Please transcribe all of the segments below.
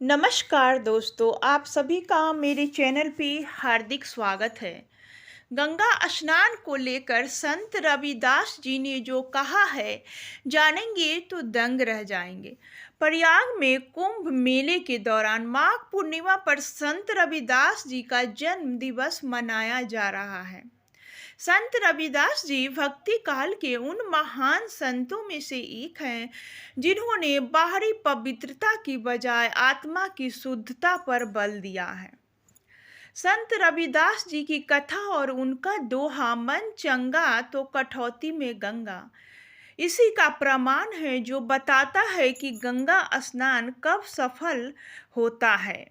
नमस्कार दोस्तों, आप सभी का मेरे चैनल पे हार्दिक स्वागत है। गंगा स्नान को लेकर संत रविदास जी ने जो कहा है, जानेंगे तो दंग रह जाएंगे। प्रयाग में कुंभ मेले के दौरान माघ पूर्णिमा पर संत रविदास जी का जन्म दिवस मनाया जा रहा है। संत रविदास जी भक्ति काल के उन महान संतों में से एक हैं जिन्होंने बाहरी पवित्रता की बजाय आत्मा की शुद्धता पर बल दिया है। संत रविदास जी की कथा और उनका दोहा मन चंगा तो कठौती में गंगा इसी का प्रमाण है, जो बताता है कि गंगा स्नान कब सफल होता है।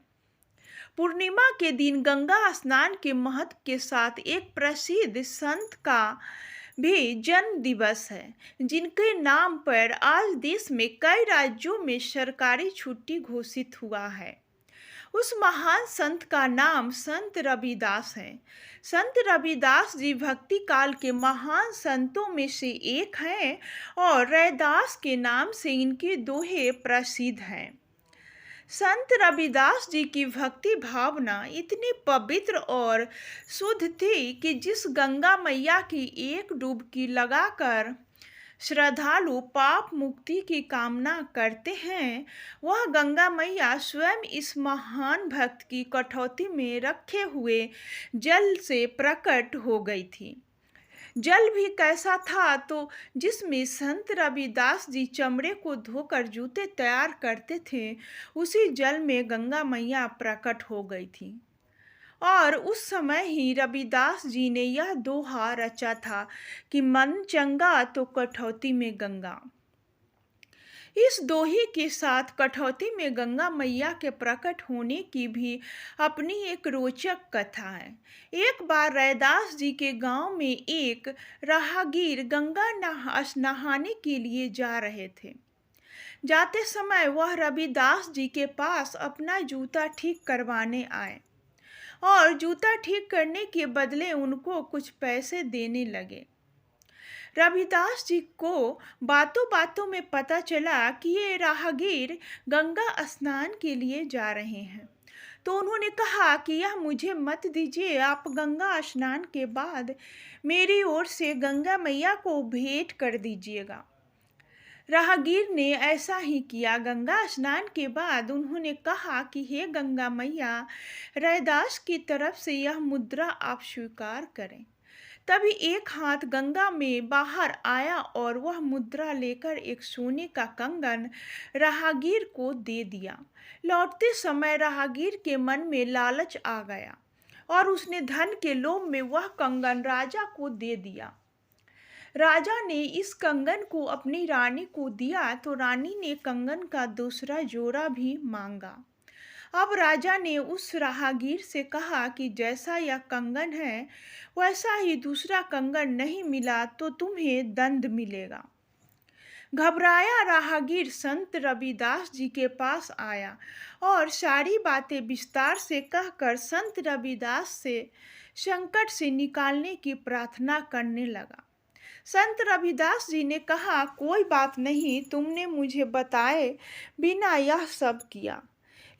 पूर्णिमा के दिन गंगा स्नान के महत्व के साथ एक प्रसिद्ध संत का भी जन्म दिवस है, जिनके नाम पर आज देश में कई राज्यों में सरकारी छुट्टी घोषित हुआ है। उस महान संत का नाम संत रविदास है। संत रविदास जी भक्ति काल के महान संतों में से एक हैं और रैदास के नाम से इनके दोहे प्रसिद्ध हैं। संत रविदास जी की भक्ति भावना इतनी पवित्र और शुद्ध थी कि जिस गंगा मैया की एक डुबकी लगाकर श्रद्धालु पाप मुक्ति की कामना करते हैं, वह गंगा मैया स्वयं इस महान भक्त की कठौती में रखे हुए जल से प्रकट हो गई थी। जल भी कैसा था, तो जिसमें संत रविदास जी चमड़े को धोकर जूते तैयार करते थे, उसी जल में गंगा मैया प्रकट हो गई थी। और उस समय ही रविदास जी ने यह दोहा रचा था कि मन चंगा तो कठौती में गंगा। इस दोहे के साथ कठौती में गंगा मैया के प्रकट होने की भी अपनी एक रोचक कथा है। एक बार रैदास जी के गांव में एक राहगीर गंगा नहाने के लिए जा रहे थे। जाते समय वह रविदास जी के पास अपना जूता ठीक करवाने आए और जूता ठीक करने के बदले उनको कुछ पैसे देने लगे। रविदास जी को बातों बातों में पता चला कि ये राहगीर गंगा स्नान के लिए जा रहे हैं, तो उन्होंने कहा कि यह मुझे मत दीजिए, आप गंगा स्नान के बाद मेरी ओर से गंगा मैया को भेंट कर दीजिएगा। राहगीर ने ऐसा ही किया। गंगा स्नान के बाद उन्होंने कहा कि हे गंगा मैया, रैदास की तरफ से यह मुद्रा आप स्वीकार करें। तभी एक हाथ गंगा में बाहर आया और वह मुद्रा लेकर एक सोने का कंगन राहगीर को दे दिया। लौटते समय राहगीर के मन में लालच आ गया और उसने धन के लोभ में वह कंगन राजा को दे दिया। राजा ने इस कंगन को अपनी रानी को दिया, तो रानी ने कंगन का दूसरा जोड़ा भी मांगा। अब राजा ने उस राहगीर से कहा कि जैसा यह कंगन है, वैसा ही दूसरा कंगन नहीं मिला तो तुम्हें दंड मिलेगा। घबराया राहगीर संत रविदास जी के पास आया और सारी बातें विस्तार से कहकर संत रविदास से संकट से निकालने की प्रार्थना करने लगा। संत रविदास जी ने कहा, कोई बात नहीं, तुमने मुझे बताए बिना यह सब किया,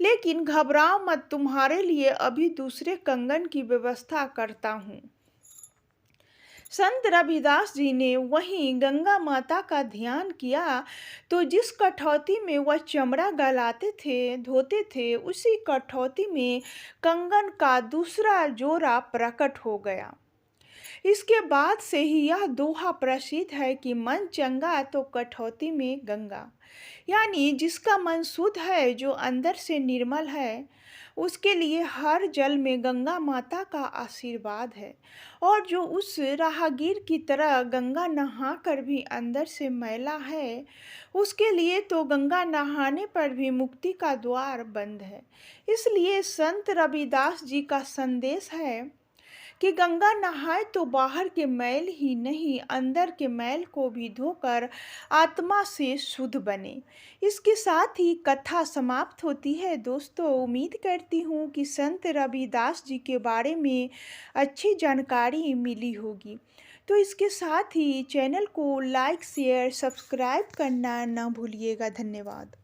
लेकिन घबराओ मत, तुम्हारे लिए अभी दूसरे कंगन की व्यवस्था करता हूँ। संत रविदास जी ने वहीं गंगा माता का ध्यान किया, तो जिस कठौती में वह चमड़ा गलाते थे धोते थे, उसी कठौती में कंगन का दूसरा जोड़ा प्रकट हो गया। इसके बाद से ही यह दोहा प्रसिद्ध है कि मन चंगा तो कठौती में गंगा, यानी जिसका मन शुद्ध है, जो अंदर से निर्मल है, उसके लिए हर जल में गंगा माता का आशीर्वाद है। और जो उस राहगीर की तरह गंगा नहाकर भी अंदर से मैला है, उसके लिए तो गंगा नहाने पर भी मुक्ति का द्वार बंद है। इसलिए संत रविदास जी का संदेश है कि गंगा नहाए तो बाहर के मैल ही नहीं, अंदर के मैल को भी धोकर आत्मा से शुद्ध बने। इसके साथ ही कथा समाप्त होती है। दोस्तों, उम्मीद करती हूँ कि संत रविदास जी के बारे में अच्छी जानकारी मिली होगी। तो इसके साथ ही चैनल को लाइक शेयर सब्सक्राइब करना ना भूलिएगा। धन्यवाद।